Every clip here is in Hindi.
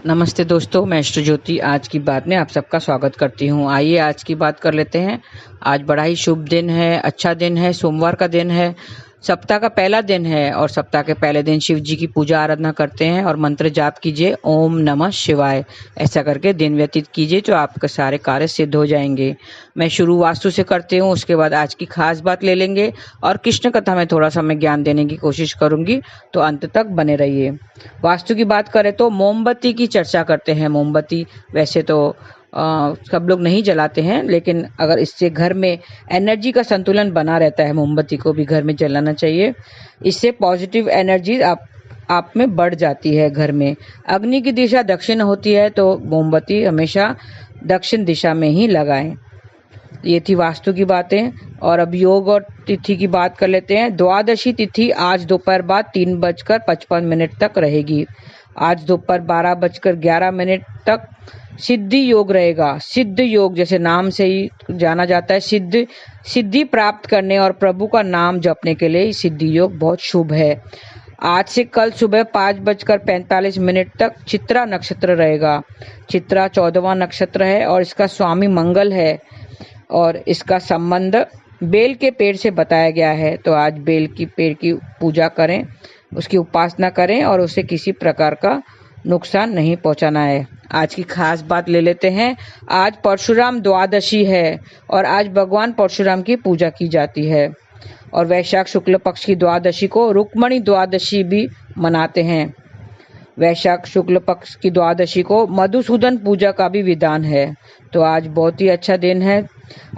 नमस्ते दोस्तों, मैं अष्ट ज्योति आज की बात में आप सबका स्वागत करती हूँ। आइए आज की बात कर लेते हैं। आज बड़ा ही शुभ दिन है, अच्छा दिन है, सोमवार का दिन है, सप्ताह का पहला दिन है और सप्ताह के पहले दिन शिव जी की पूजा आराधना करते हैं और मंत्र जाप कीजिए ओम नमः शिवाय। ऐसा करके दिन व्यतीत कीजिए तो आपके सारे कार्य सिद्ध हो जाएंगे। मैं शुरू वास्तु से करती हूँ, उसके बाद आज की खास बात ले लेंगे और कृष्ण कथा में थोड़ा सा मैं ज्ञान देने की कोशिश करूंगी, तो अंत तक बने रहिए। वास्तु की बात करें तो मोमबत्ती की चर्चा करते हैं। मोमबत्ती वैसे तो सब लोग नहीं जलाते हैं, लेकिन अगर इससे घर में एनर्जी का संतुलन बना रहता है, मोमबत्ती को भी घर में जलाना चाहिए। इससे पॉजिटिव एनर्जी आप में बढ़ जाती है। घर में अग्नि की दिशा दक्षिण होती है, तो मोमबत्ती हमेशा दक्षिण दिशा में ही लगाएं। ये थी वास्तु की बातें। और अब योग और तिथि की बात कर लेते हैं। द्वादशी तिथि आज दोपहर बाद 3:55 तक रहेगी। आज दोपहर 12:11 तक सिद्धि योग रहेगा। सिद्ध योग जैसे नाम से ही जाना जाता है, सिद्धि प्राप्त करने और प्रभु का नाम जपने के लिए सिद्धि योग बहुत शुभ है। आज से कल सुबह 5:45 तक चित्रा नक्षत्र रहेगा। चित्रा 14वां नक्षत्र है और इसका स्वामी मंगल है और इसका संबंध बेल के पेड़ से बताया गया है। तो आज बेल की पेड़ की पूजा करें, उसकी उपासना करें और उसे किसी प्रकार का नुकसान नहीं पहुंचाना है। आज की खास बात ले लेते हैं। आज परशुराम द्वादशी है और आज भगवान परशुराम की पूजा की जाती है। और वैशाख शुक्ल पक्ष की द्वादशी को रुक्मणी द्वादशी भी मनाते हैं। वैशाख शुक्ल पक्ष की द्वादशी को मधुसूदन पूजा का भी विधान है। तो आज बहुत ही अच्छा दिन है।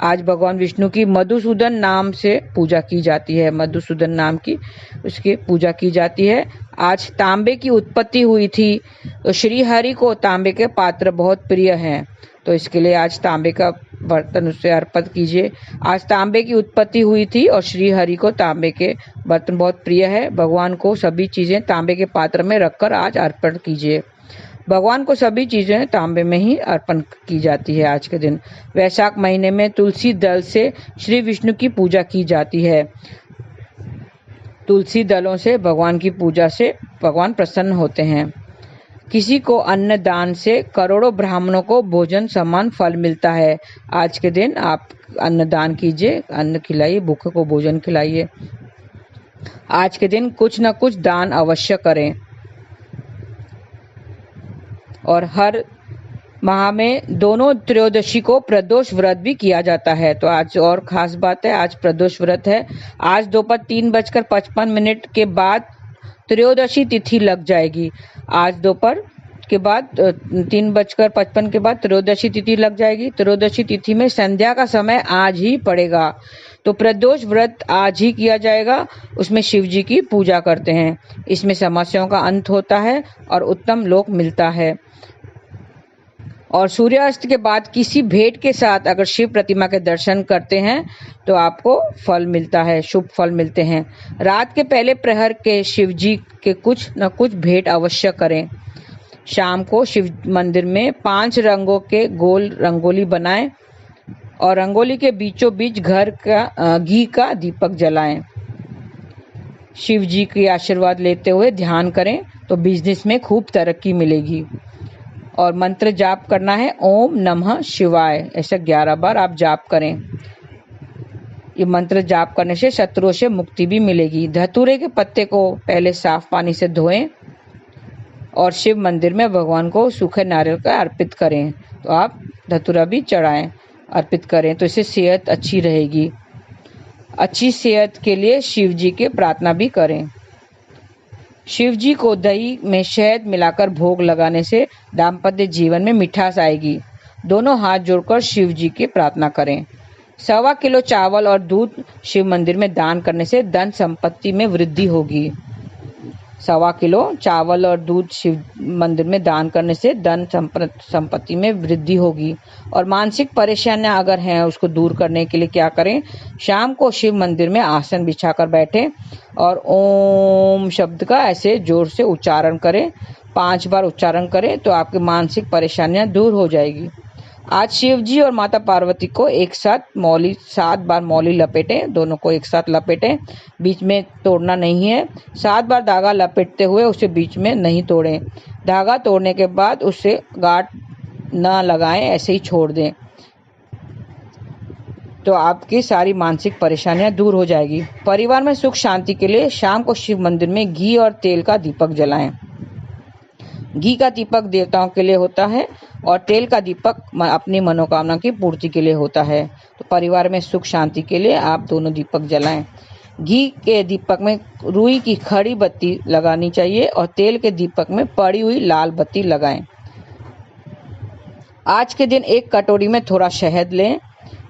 आज भगवान विष्णु की मधुसूदन नाम से पूजा की जाती है। मधुसूदन नाम की उसकी पूजा की जाती है। आज तांबे की उत्पत्ति हुई थी, तो श्री हरि को तांबे के पात्र बहुत प्रिय हैं, तो इसके लिए आज तांबे का बर्तन उससे अर्पित कीजिए। आज तांबे की उत्पत्ति हुई थी और श्री हरि को तांबे के बर्तन बहुत प्रिय है। भगवान को सभी चीजें तांबे के पात्र में रखकर आज अर्पण कीजिए। भगवान को सभी चीजें तांबे में ही अर्पण की जाती है आज के दिन। वैशाख महीने में तुलसी दल से श्री विष्णु की पूजा की जाती है। तुलसी दलों से भगवान की पूजा से भगवान प्रसन्न होते हैं। किसी को अन्न दान से करोड़ों ब्राह्मणों को भोजन समान फल मिलता है। आज के दिन आप अन्न दान कीजिए, अन्न खिलाइए, भूखे को भोजन खिलाइए। आज के दिन कुछ न कुछ दान अवश्य करें। और हर माह में दोनों त्रयोदशी को प्रदोष व्रत भी किया जाता है। तो आज और खास बात है, आज प्रदोष व्रत है। आज दोपहर 3:55 के बाद त्रयोदशी तिथि लग जाएगी। आज दोपहर के बाद 3:55 के बाद त्रयोदशी तिथि लग जाएगी। त्रयोदशी तिथि में संध्या का समय आज ही पड़ेगा, तो प्रदोष व्रत आज ही किया जाएगा। उसमें शिव जी की पूजा करते हैं। इसमें समस्याओं का अंत होता है और उत्तम लोक मिलता है। और सूर्यास्त के बाद किसी भेंट के साथ अगर शिव प्रतिमा के दर्शन करते हैं तो आपको फल मिलता है, शुभ फल मिलते हैं। रात के पहले प्रहर के शिव जी के कुछ न कुछ भेंट अवश्य करें। शाम को शिव मंदिर में 5 रंगों के गोल रंगोली बनाएं और रंगोली के बीचों बीच घर का घी का दीपक जलाएं। शिव जी के आशीर्वाद लेते हुए ध्यान करें तो बिजनेस में खूब तरक्की मिलेगी। और मंत्र जाप करना है ओम नमः शिवाय, ऐसा 11 बार आप जाप करें। ये मंत्र जाप करने से शत्रुओं से मुक्ति भी मिलेगी। धतूरे के पत्ते को पहले साफ पानी से धोएं और शिव मंदिर में भगवान को सूखे नारियल का अर्पित करें। तो आप धतूरा भी चढ़ाएं, अर्पित करें, तो इससे सेहत अच्छी रहेगी। अच्छी सेहत के लिए शिव जी के प्रार्थना भी करें। शिव जी को दही में शहद मिलाकर भोग लगाने से दाम्पत्य जीवन में मिठास आएगी। दोनों हाथ जोड़कर शिव जी की प्रार्थना करें। 1.25 किलो चावल और दूध शिव मंदिर में दान करने से धन संपत्ति में वृद्धि होगी। 1.25 किलो चावल और दूध शिव मंदिर में दान करने से धन संपत्ति में वृद्धि होगी। और मानसिक परेशानियां अगर हैं उसको दूर करने के लिए क्या करें, शाम को शिव मंदिर में आसन बिछाकर बैठें और ओम शब्द का ऐसे जोर से उच्चारण करें। 5 बार उच्चारण करें तो आपकी मानसिक परेशानियां दूर हो जाएगी। आज शिव जी और माता पार्वती को एक साथ 7 बार मौली लपेटें, दोनों को एक साथ लपेटें, बीच में तोड़ना नहीं है। 7 बार धागा लपेटते हुए उसे बीच में नहीं तोड़ें। धागा तोड़ने के बाद उसे गांठ न लगाएं, ऐसे ही छोड़ दें, तो आपकी सारी मानसिक परेशानियां दूर हो जाएगी। परिवार में सुख शांति के लिए शाम को शिव मंदिर में घी और तेल का दीपक जलाएं। घी का दीपक देवताओं के लिए होता है और तेल का दीपक अपनी मनोकामना की पूर्ति के लिए होता है। तो परिवार में सुख शांति के लिए आप दोनों दीपक जलाएं। घी के दीपक में रुई की खड़ी बत्ती लगानी चाहिए और तेल के दीपक में पड़ी हुई लाल बत्ती लगाएं। आज के दिन एक कटोरी में थोड़ा शहद लें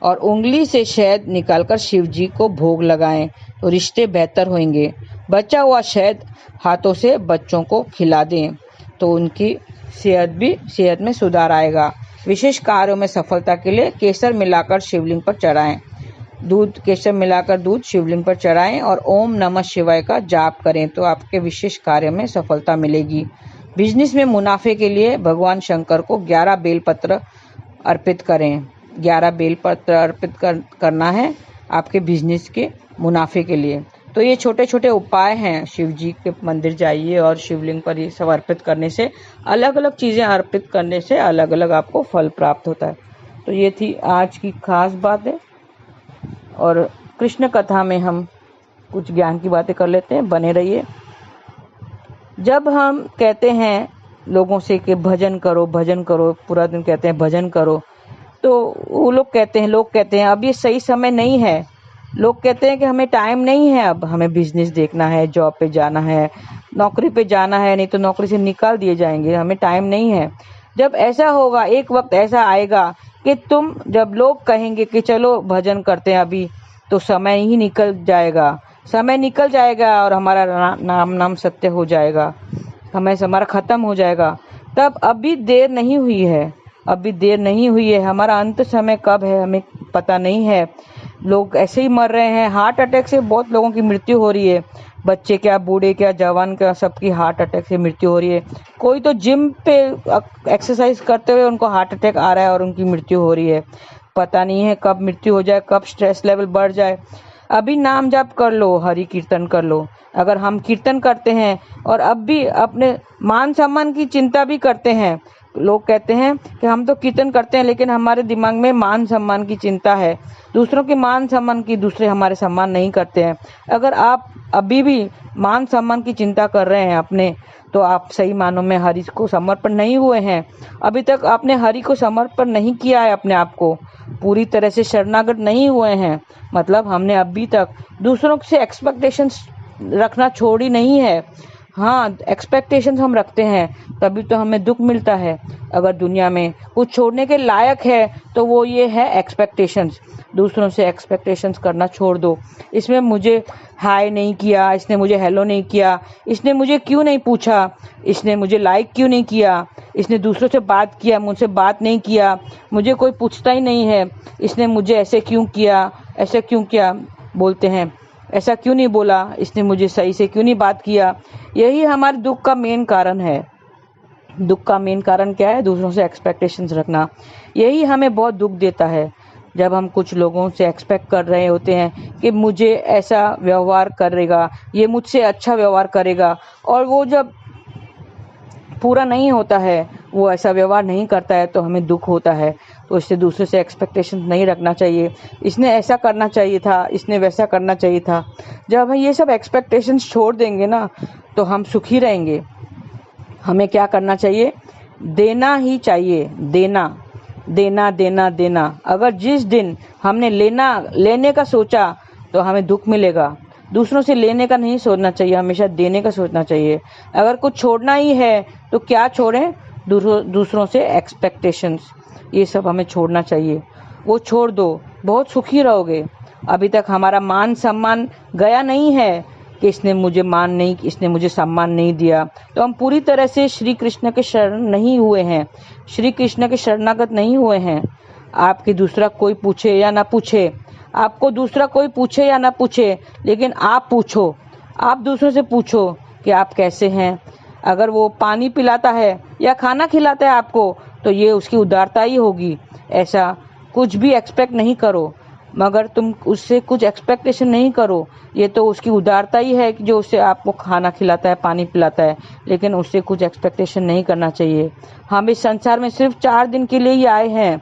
और उंगली से शहद निकालकर शिव जी को भोग लगाएं, तो रिश्ते बेहतर होंगे। बचा हुआ शहद हाथों से बच्चों को खिला दें, तो उनकी सेहत में सुधार आएगा। विशेष कार्यों में सफलता के लिए केसर मिलाकर शिवलिंग पर चढ़ाएं। केसर मिलाकर दूध शिवलिंग पर चढ़ाएं और ओम नमः शिवाय का जाप करें, तो आपके विशेष कार्य में सफलता मिलेगी। बिजनेस में मुनाफे के लिए भगवान शंकर को 11 बेलपत्र अर्पित करें। 11 बेलपत्र अर्पित करना है आपके बिजनेस के मुनाफे के लिए। तो ये छोटे छोटे उपाय हैं। शिव जी के मंदिर जाइए और शिवलिंग पर ये सब अर्पित करने से, अलग अलग चीज़ें अर्पित करने से अलग अलग आपको फल प्राप्त होता है। तो ये थी आज की खास बातें, और कृष्ण कथा में हम कुछ ज्ञान की बातें कर लेते हैं। बने रहिए। जब हम कहते हैं लोगों से कि भजन करो भजन करो, पूरा दिन कहते हैं भजन करो, तो वो लोग कहते हैं अब ये सही समय नहीं है। लोग कहते हैं कि हमें टाइम नहीं है, अब हमें बिजनेस देखना है, जॉब पे जाना है, नौकरी पे जाना है, नहीं तो नौकरी से निकाल दिए जाएंगे, हमें टाइम नहीं है। जब ऐसा होगा, एक वक्त ऐसा आएगा कि जब लोग कहेंगे कि चलो भजन करते हैं अभी, तो समय ही निकल जाएगा और हमारा नाम सत्य हो जाएगा, हमारा खत्म हो जाएगा। तब अभी देर नहीं हुई है। हमारा अंत समय कब है हमें पता नहीं है। लोग ऐसे ही मर रहे हैं। हार्ट अटैक से बहुत लोगों की मृत्यु हो रही है। बच्चे क्या, बूढ़े क्या, जवान क्या, सबकी हार्ट अटैक से मृत्यु हो रही है। कोई तो जिम पे एक्सरसाइज करते हुए उनको हार्ट अटैक आ रहा है और उनकी मृत्यु हो रही है। पता नहीं है कब मृत्यु हो जाए, कब स्ट्रेस लेवल बढ़ जाए। अभी नाम जाप कर लो, हरि कीर्तन कर लो। अगर हम कीर्तन करते हैं और अब भी अपने मान सम्मान की चिंता भी करते हैं, लोग कहते हैं कि हम तो कीर्तन करते हैं लेकिन हमारे दिमाग में मान सम्मान की चिंता है, दूसरों के मान सम्मान की, दूसरे हमारे सम्मान नहीं करते हैं। अगर आप अभी भी मान सम्मान की चिंता कर रहे हैं अपने, तो आप सही मानों में हरि को समर्पण नहीं हुए हैं। अभी तक आपने हरि को समर्पण नहीं किया है, अपने आप को पूरी तरह से शरणागत नहीं हुए हैं। मतलब हमने अभी तक दूसरों से एक्सपेक्टेशंस रखना छोड़ी नहीं है। हाँ, एक्सपेक्टेशंस हम रखते हैं, तभी तो हमें दुख मिलता है। अगर दुनिया में कुछ छोड़ने के लायक है तो वो ये है एक्सपेक्टेशंस। दूसरों से एक्सपेक्टेशंस करना छोड़ दो। इसमें मुझे हाय नहीं किया, इसने मुझे हेलो नहीं किया, इसने मुझे क्यों नहीं पूछा, इसने मुझे लाइक क्यों नहीं किया, इसने दूसरों से बात किया, मुझसे बात नहीं किया, मुझे कोई पूछता ही नहीं है, इसने मुझे ऐसे क्यों किया बोलते हैं, ऐसा क्यों नहीं बोला, इसने मुझे सही से क्यों नहीं बात किया। यही हमारे दुख का मेन कारण है। दुख का मेन कारण क्या है? दूसरों से एक्सपेक्टेशंस रखना। यही हमें बहुत दुख देता है। जब हम कुछ लोगों से एक्सपेक्ट कर रहे होते हैं कि मुझे ऐसा व्यवहार करेगा, ये मुझसे अच्छा व्यवहार करेगा, और वो जब पूरा नहीं होता है, वो ऐसा व्यवहार नहीं करता है, तो हमें दुख होता है। तो इससे दूसरे से एक्सपेक्टेशन नहीं रखना चाहिए। इसने ऐसा करना चाहिए था, इसने वैसा करना चाहिए था। जब हम ये सब एक्सपेक्टेशंस छोड़ देंगे ना, तो हम सुखी रहेंगे। हमें क्या करना चाहिए? देना ही चाहिए। देना देना देना देना। अगर जिस दिन हमने लेने का सोचा तो हमें दुख मिलेगा। दूसरों से लेने का नहीं सोचना चाहिए, हमेशा देने का सोचना चाहिए। अगर कुछ छोड़ना ही है तो क्या छोड़ें? दूसरों से एक्सपेक्टेशंस, ये सब हमें छोड़ना चाहिए। वो छोड़ दो, बहुत सुखी रहोगे। अभी तक हमारा मान सम्मान गया नहीं है कि इसने मुझे सम्मान नहीं दिया, तो हम पूरी तरह से श्री कृष्ण के शरण नहीं हुए हैं, श्री कृष्ण के शरणागत नहीं हुए हैं। आपके दूसरा कोई पूछे या ना पूछे, आपको दूसरा कोई पूछे या ना पूछे, लेकिन आप पूछो, आप दूसरों से पूछो कि आप कैसे हैं। अगर वो पानी पिलाता है या खाना खिलाता है आपको, तो ये उसकी उदारता ही होगी। ऐसा कुछ भी एक्सपेक्ट नहीं करो। मगर तुम उससे कुछ एक्सपेक्टेशन नहीं करो, ये तो उसकी उदारता ही है कि जो उससे आपको खाना खिलाता है, पानी पिलाता है, लेकिन उससे कुछ एक्सपेक्टेशन नहीं करना चाहिए। हम इस संसार में सिर्फ 4 दिन के लिए ही आए हैं।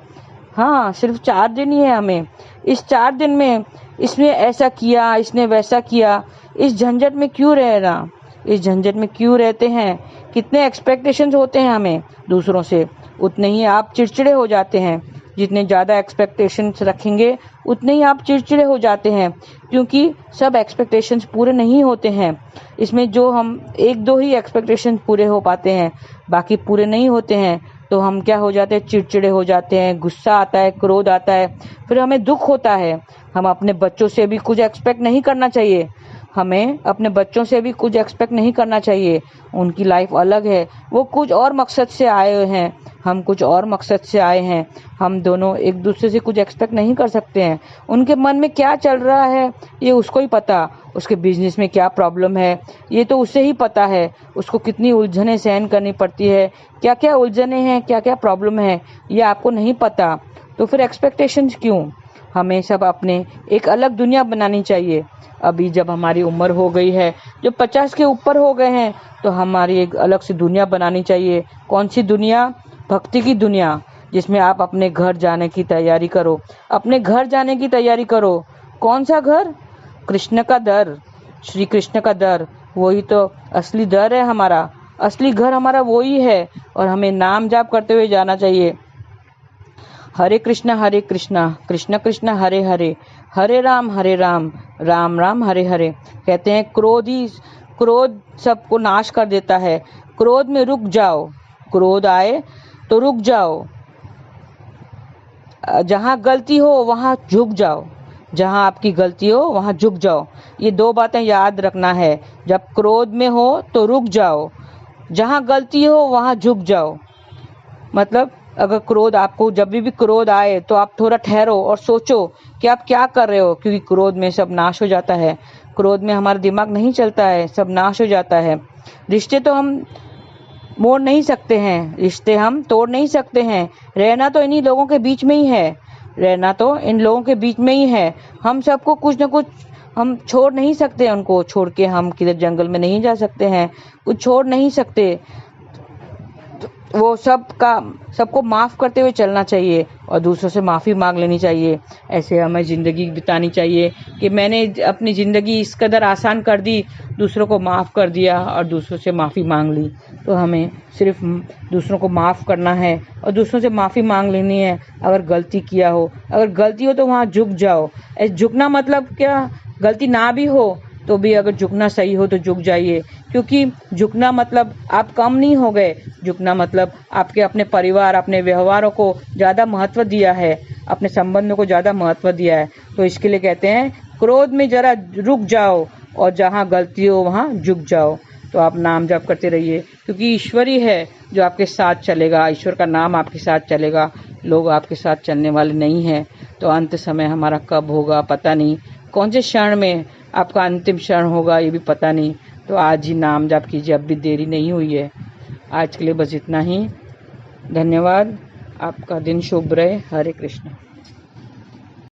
हाँ, सिर्फ 4 दिन ही है हमें। इस 4 दिन में इसने ऐसा किया, इसने वैसा किया, इस झंझट में क्यों रहना, इस झंझट में क्यों रहते हैं। कितने एक्सपेक्टेशंस होते हैं हमें दूसरों से, उतने ही आप चिड़चिड़े हो जाते हैं। जितने ज़्यादा एक्सपेक्टेशंस रखेंगे उतने ही आप चिड़चिड़े हो जाते हैं, क्योंकि सब एक्सपेक्टेशंस पूरे नहीं होते हैं। इसमें जो हम 1-2 ही एक्सपेक्टेशंस पूरे हो पाते हैं, बाकी पूरे नहीं होते हैं, तो हम क्या हो जाते हैं, चिड़चिड़े हो जाते हैं, गुस्सा आता है, क्रोध आता है, फिर हमें दुख होता है। हम अपने बच्चों से भी कुछ एक्सपेक्ट नहीं करना चाहिए, हमें अपने बच्चों से भी कुछ एक्सपेक्ट नहीं करना चाहिए। उनकी लाइफ अलग है, वो कुछ और मकसद से आए हुए हैं, हम कुछ और मकसद से आए हैं। हम दोनों एक दूसरे से कुछ एक्सपेक्ट नहीं कर सकते हैं। उनके मन में क्या चल रहा है ये उसको ही पता, उसके बिजनेस में क्या प्रॉब्लम है ये तो उसे ही पता है, उसको कितनी उलझनें सहन करनी पड़ती है, क्या क्या उलझनें हैं, क्या क्या प्रॉब्लम है, ये आपको नहीं पता। तो फिर एक्सपेक्टेशंस क्यों। हमें सब अपने एक अलग दुनिया बनानी चाहिए। अभी जब हमारी उम्र हो गई है, जब 50 के ऊपर हो गए हैं, तो हमारी एक अलग सी दुनिया बनानी चाहिए। कौन सी दुनिया, भक्ति की दुनिया, जिसमें आप अपने घर जाने की तैयारी करो, अपने घर जाने की तैयारी करो। कौन सा घर, कृष्ण का दर, श्री कृष्ण का दर, वही तो असली दर है हमारा, असली घर हमारा वही है। और हमें नाम जाप करते हुए जाना चाहिए, हरे कृष्णा कृष्ण कृष्ण हरे हरे, हरे राम राम राम हरे हरे। कहते हैं क्रोध सबको नाश कर देता है। क्रोध में रुक जाओ, क्रोध आए तो रुक जाओ, जहाँ गलती हो वहाँ झुक जाओ, जहाँ आपकी गलती हो वहाँ झुक जाओ। ये 2 बातें याद रखना है। जब क्रोध में हो तो रुक जाओ, जहाँ गलती हो वहाँ झुक जाओ। मतलब अगर क्रोध आपको जब भी क्रोध आए तो आप थोड़ा ठहरो और सोचो कि आप क्या कर रहे हो, क्योंकि क्रोध में सब नाश हो जाता है। क्रोध में हमारा दिमाग नहीं चलता है, सब नाश हो जाता है। रिश्ते तो हम मोड़ नहीं सकते हैं, रिश्ते हम तोड़ नहीं सकते हैं। रहना तो इन्हीं लोगों के बीच में ही है, रहना तो इन लोगों के बीच में ही है। हम सबको कुछ ना कुछ हम छोड़ नहीं सकते, उनको छोड़ के हम किधर जंगल में नहीं जा सकते हैं, कुछ छोड़ नहीं सकते। वो सबको माफ़ करते हुए चलना चाहिए और दूसरों से माफ़ी मांग लेनी चाहिए। ऐसे हमें ज़िंदगी बितानी चाहिए कि मैंने अपनी ज़िंदगी इस कदर आसान कर दी, दूसरों को माफ़ कर दिया और दूसरों से माफ़ी मांग ली। तो हमें सिर्फ दूसरों को माफ़ करना है और दूसरों से माफ़ी मांग लेनी है। अगर गलती किया हो, अगर गलती हो तो वहाँ झुक जाओ। झुकना मतलब क्या, गलती ना भी हो तो भी अगर झुकना सही हो तो झुक जाइए, क्योंकि झुकना मतलब आप कम नहीं हो गए। झुकना मतलब आपके अपने परिवार, अपने व्यवहारों को ज़्यादा महत्व दिया है, अपने संबंधों को ज़्यादा महत्व दिया है। तो इसके लिए कहते हैं क्रोध में जरा रुक जाओ और जहाँ गलती हो वहाँ झुक जाओ। तो आप नाम जप करते रहिए, क्योंकि ईश्वर ही है जो आपके साथ चलेगा, ईश्वर का नाम आपके साथ चलेगा, लोग आपके साथ चलने वाले नहीं हैं। तो अंत समय हमारा कब होगा पता नहीं, कौन से क्षण में आपका अंतिम क्षण होगा ये भी पता नहीं। तो आज ही नाम जाप कीजिए, अब भी देरी नहीं हुई है। आज के लिए बस इतना ही, धन्यवाद। आपका दिन शुभ रहे। हरे कृष्ण।